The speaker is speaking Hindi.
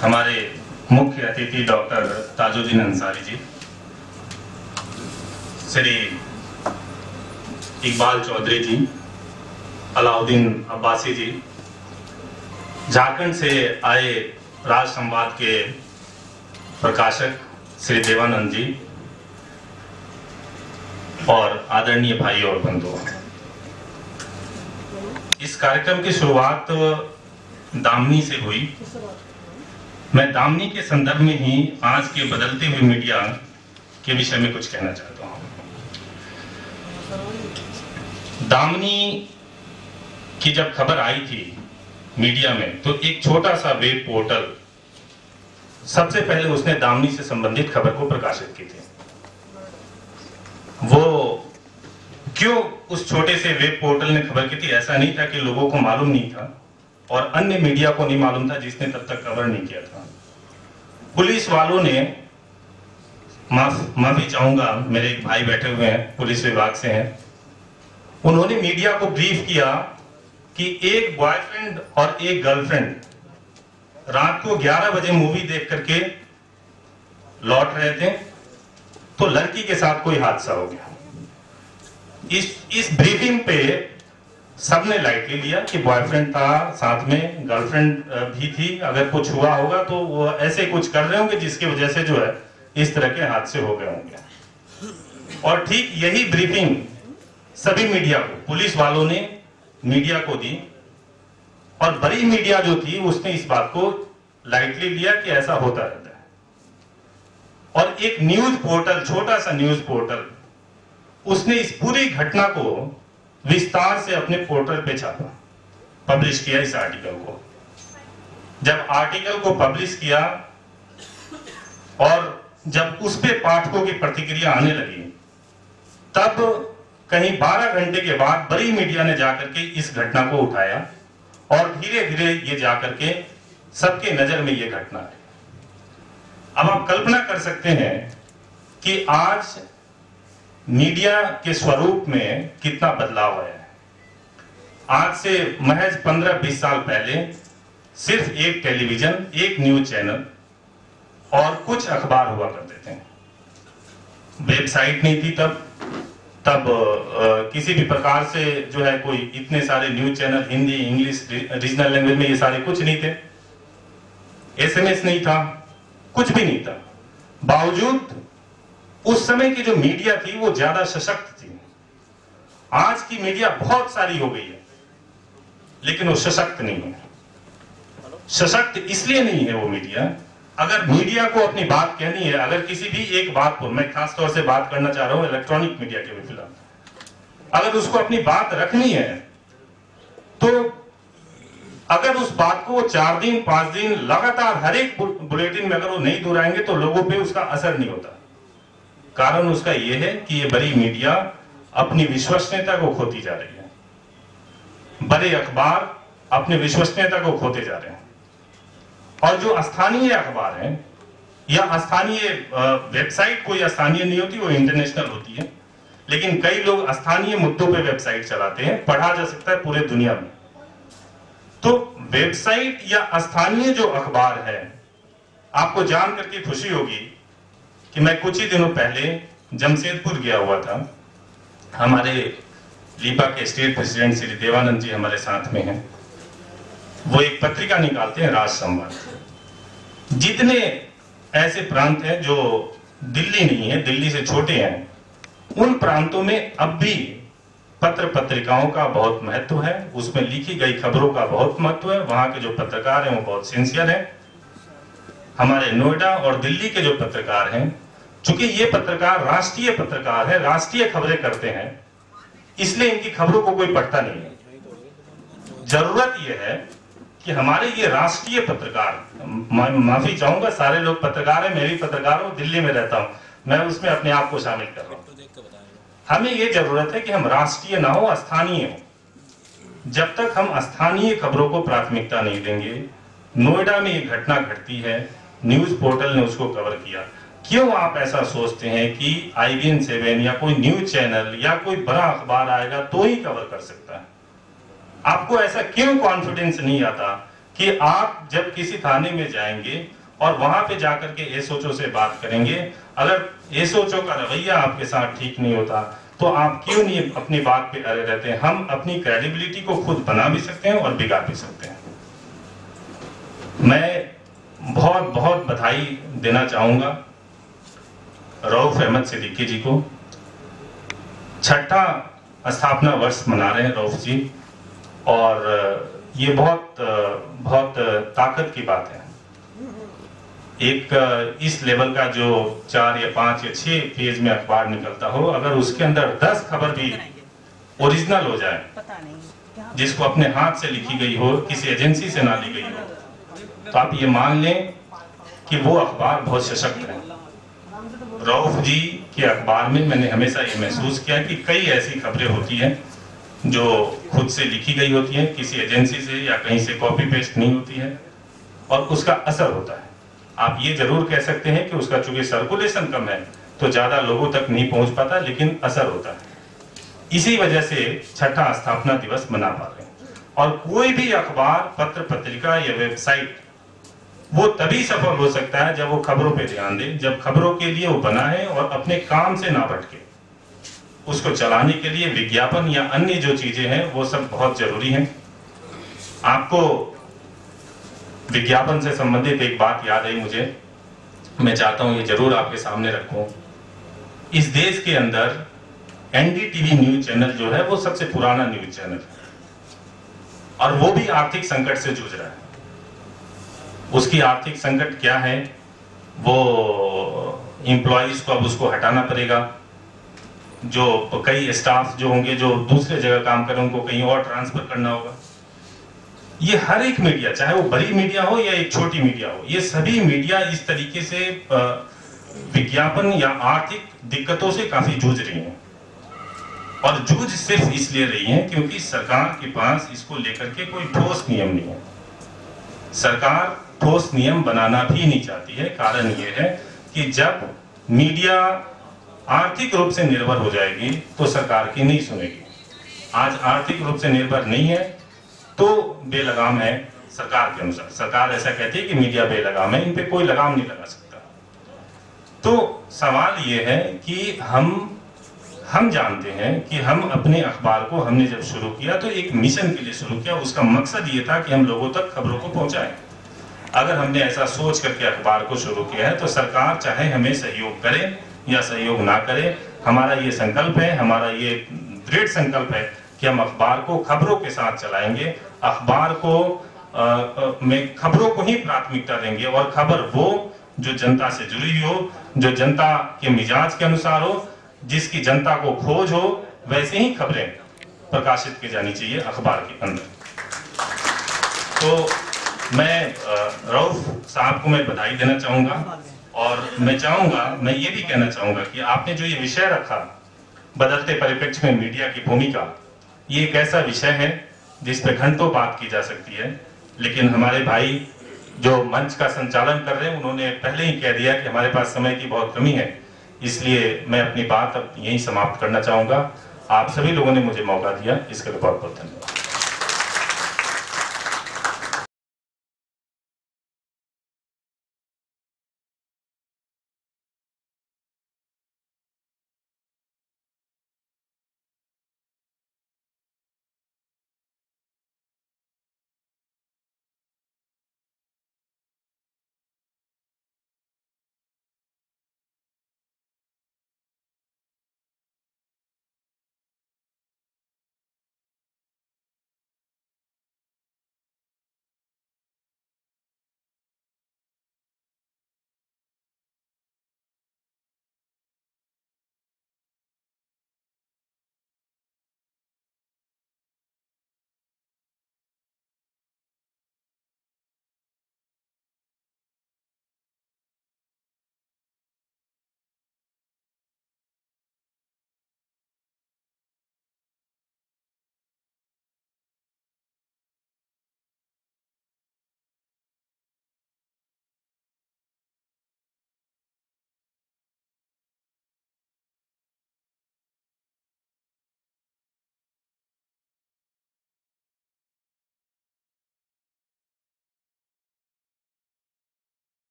हमारे मुख्य अतिथि डॉक्टर ताजुद्दीन अंसारी जी, श्री इकबाल चौधरी जी, अलाउद्दीन अब्बासी जी, झारखंड से आए राज संवाद के प्रकाशक श्री देवानंद जी और आदरणीय भाई और बंधुओं, इस कार्यक्रम की शुरुआत दामिनी से हुई। मैं दामिनी के संदर्भ में ही आज के बदलते हुए मीडिया के विषय में कुछ कहना चाहता हूं। दामिनी की जब खबर आई थी मीडिया में, तो एक छोटा सा वेब पोर्टल सबसे पहले उसने दामिनी से संबंधित खबर को प्रकाशित की थी। वो क्यों उस छोटे से वेब पोर्टल ने खबर की थी, ऐसा नहीं था कि लोगों को मालूम नहीं था और अन्य मीडिया को नहीं मालूम था जिसने तब तक कवर नहीं किया था। पुलिस वालों ने, माफी चाहूंगा, मेरे एक भाई बैठे हुए हैं पुलिस विभाग से हैं, उन्होंने मीडिया को ब्रीफ किया कि एक बॉयफ्रेंड और एक गर्लफ्रेंड रात को 11 बजे मूवी देख करके लौट रहे थे, तो लड़की के साथ कोई हादसा हो गया। इस ब्रीफिंग पे सबने लाइटली लिया कि बॉयफ्रेंड था, साथ में गर्लफ्रेंड भी थी, अगर कुछ हुआ होगा तो वो ऐसे कुछ कर रहे होंगे जिसकी वजह से जो है इस तरह के हादसे हो गए होंगे। और ठीक यही ब्रीफिंग सभी मीडिया को, पुलिस वालों ने मीडिया को दी, और बड़ी मीडिया जो थी उसने इस बात को लाइटली लिया कि ऐसा होता रहता है। और एक न्यूज पोर्टल, छोटा सा न्यूज पोर्टल, उसने इस पूरी घटना को विस्तार से अपने पोर्टल पे छापा, पब्लिश किया इस आर्टिकल को। जब आर्टिकल को पब्लिश किया और जब उस पे पाठकों की प्रतिक्रिया आने लगी, तब कहीं 12 घंटे के बाद बड़ी मीडिया ने जाकर के इस घटना को उठाया और धीरे धीरे ये जाकर के सबके नजर में ये घटना है। अब आप कल्पना कर सकते हैं कि आज मीडिया के स्वरूप में कितना बदलाव आया है। आज से महज 15-20 साल पहले सिर्फ एक टेलीविजन, एक न्यूज चैनल और कुछ अखबार हुआ करते थे। वेबसाइट नहीं थी तब किसी भी प्रकार से जो है कोई इतने सारे news channel, Hindi, English, regional language में ये सारे कुछ नहीं थे। एसएमएस नहीं था, कुछ भी नहीं था। बावजूद उस समय की जो मीडिया थी वो ज्यादा सशक्त थी। आज की मीडिया बहुत सारी हो गई है, लेकिन वो सशक्त नहीं है। सशक्त इसलिए नहीं है वो मीडिया, अगर मीडिया को अपनी बात कहनी है, अगर किसी भी एक बात को, मैं खास तौर से बात करना चाह रहा हूं इलेक्ट्रॉनिक मीडिया के फिलहाल, अगर उसको अपनी बात रखनी है तो अगर उस बात को 4 दिन 5 दिन लगातार हर एक बुलेटिन में अगर वो नहीं दोहराएंगे तो लोगों पे उसका असर नहीं होता। कारण उसका यह है कि ये बड़ी मीडिया अपनी विश्वसनीयता को खोती जा रही है। बड़े अखबार अपनी विश्वसनीयता को खोते जा रहे हैं, और जो स्थानीय अखबार हैं या स्थानीय वेबसाइट, कोई स्थानीय नहीं होती, वो इंटरनेशनल होती है, लेकिन कई लोग स्थानीय मुद्दों पे वेबसाइट चलाते हैं, पढ़ा जा सकता है पूरे दुनिया में। तो वेबसाइट या स्थानीय जो अखबार है, आपको जान करके खुशी होगी कि मैं कुछ ही दिनों पहले जमशेदपुर गया हुआ था। हमारे लीपा के स्टेट प्रेसिडेंट श्री देवानंद जी हमारे साथ में हैं। वो एक पत्रिका निकालते हैं, राज संवाद। जितने ऐसे प्रांत हैं जो दिल्ली नहीं है, दिल्ली से छोटे हैं, उन प्रांतों में अब भी पत्र पत्रिकाओं का बहुत महत्व है, उसमें लिखी गई खबरों का बहुत महत्व है। वहां के जो पत्रकार हैं वो बहुत सिंसियर हैं। हमारे नोएडा और दिल्ली के जो पत्रकार हैं, चूंकि ये पत्रकार राष्ट्रीय पत्रकार हैं, राष्ट्रीय खबरें करते हैं, इसलिए इनकी खबरों को कोई पढ़ता नहीं है। जरूरत यह है कि हमारे ये राष्ट्रीय पत्रकार, माफी चाहूंगा सारे लोग पत्रकार हैं, मैं भी पत्रकार हूं, दिल्ली में रहता हूं, मैं उसमें अपने आप को शामिल कर रहा हूं। हमें ये जरूरत है कि हम राष्ट्रीय ना हो, स्थानीय हो। जब तक हम स्थानीय खबरों को प्राथमिकता नहीं देंगे, नोएडा में ये घटना घटती है, न्यूज पोर्टल ने उसको कवर किया, क्यों आप ऐसा सोचते हैं कि IBN 7 या कोई न्यूज चैनल या कोई बड़ा अखबार आएगा तो ही कवर कर सकता है? आपको ऐसा क्यों कॉन्फिडेंस नहीं आता कि आप जब किसी थाने में जाएंगे और वहां पे जाकर के एसओचओ से बात करेंगे, अगर एसओचओ का रवैया आपके साथ ठीक नहीं होता तो आप क्यों नहीं अपनी बात पे अड़े रहते हैं। हम अपनी क्रेडिबिलिटी को खुद बना भी सकते हैं और बिगाड़ भी सकते हैं। मैं बहुत बहुत बधाई देना चाहूंगा रऊफ अहमद सिद्दीकी जी को। 6ठा स्थापना वर्ष मना रहे हैं रऊफ जी, और ये बहुत ताकत की बात है। एक इस लेवल का जो 4 या 5 या 6 पेज में अखबार निकलता हो, अगर उसके अंदर 10 खबर भी ओरिजिनल हो जाए, जिसको अपने हाथ से लिखी गई हो, किसी एजेंसी से ना ली गई हो, तो आप ये मान लें कि वो अखबार बहुत सशक्त है। रऊफ जी के अखबार में मैंने हमेशा ये महसूस किया कि कई ऐसी खबरें होती हैं जो खुद से लिखी गई होती हैं, किसी एजेंसी से या कहीं से कॉपी पेस्ट नहीं होती है, और उसका असर होता है। आप ये जरूर कह सकते हैं कि उसका चूंकि सर्कुलेशन कम है तो ज्यादा लोगों तक नहीं पहुंच पाता, लेकिन असर होता है। इसी वजह से 6ठा स्थापना दिवस मना पा रहे हैं। और कोई भी अखबार, पत्र पत्रिका या वेबसाइट वो तभी सफल हो सकता है जब वो खबरों पे ध्यान दे, जब खबरों के लिए वो बना है और अपने काम से ना भटके। उसको चलाने के लिए विज्ञापन या अन्य जो चीजें हैं वो सब बहुत जरूरी हैं। आपको विज्ञापन से संबंधित एक बात याद आई मुझे, मैं चाहता हूं ये जरूर आपके सामने रखूं। इस देश के अंदर एनडीटीवी न्यूज चैनल जो है वो सबसे पुराना न्यूज चैनल है, और वो भी आर्थिक संकट से जूझ रहा है। उसकी आर्थिक संकट क्या है, वो एम्प्लॉइज को अब उसको हटाना पड़ेगा। जो कई स्टाफ जो होंगे जो दूसरे जगह काम कर रहे हैं, उनको कहीं और ट्रांसफर करना होगा। ये हर एक मीडिया, चाहे वो बड़ी मीडिया हो या एक छोटी मीडिया हो, ये सभी मीडिया इस तरीके से विज्ञापन या आर्थिक दिक्कतों से काफी जूझ रही हैं। और जूझ सिर्फ इसलिए रही है क्योंकि सरकार के पास इसको लेकर के कोई ठोस नियम नहीं है। सरकार ठोस नियम बनाना भी नहीं चाहती है। कारण ये है कि जब मीडिया आर्थिक रूप से निर्भर हो जाएगी तो सरकार की नहीं सुनेगी। आज आर्थिक रूप से निर्भर नहीं है तो बेलगाम है सरकार के अनुसार। सरकार ऐसा कहती है कि मीडिया बेलगाम है, इन पे कोई लगाम नहीं लगा सकता। तो सवाल ये है कि हम जानते हैं कि हम अपने अखबार को हमने जब शुरू किया तो एक मिशन के लिए शुरू किया। उसका मकसद ये था कि हम लोगों तक खबरों को पहुंचाएं। अगर हमने ऐसा सोच करके अखबार को शुरू किया है तो सरकार चाहे हमें सहयोग करे या सहयोग ना करे, हमारा ये संकल्प है, हमारा ये दृढ़ संकल्प है कि हम अखबार को खबरों के साथ चलाएंगे। अखबार को में खबरों को ही प्राथमिकता देंगे, और खबर वो जो जनता से जुड़ी हो, जो जनता के मिजाज के अनुसार हो, जिसकी जनता को खोज हो, वैसे ही खबरें प्रकाशित की जानी चाहिए अखबार के अंदर। तो मैं रऊफ साहब को मैं बधाई देना चाहूंगा, और मैं ये भी कहना चाहूंगा कि आपने जो ये विषय रखा, बदलते परिप्रेक्ष्य में मीडिया की भूमिका, ये एक ऐसा विषय है जिस पे घंटों बात की जा सकती है। लेकिन हमारे भाई जो मंच का संचालन कर रहे हैं, उन्होंने पहले ही कह दिया कि हमारे पास समय की बहुत कमी है, इसलिए मैं अपनी बात अब यहीं समाप्त करना चाहूंगा। आप सभी लोगों ने मुझे मौका दिया, इसके लिए बहुत बहुत धन्यवाद।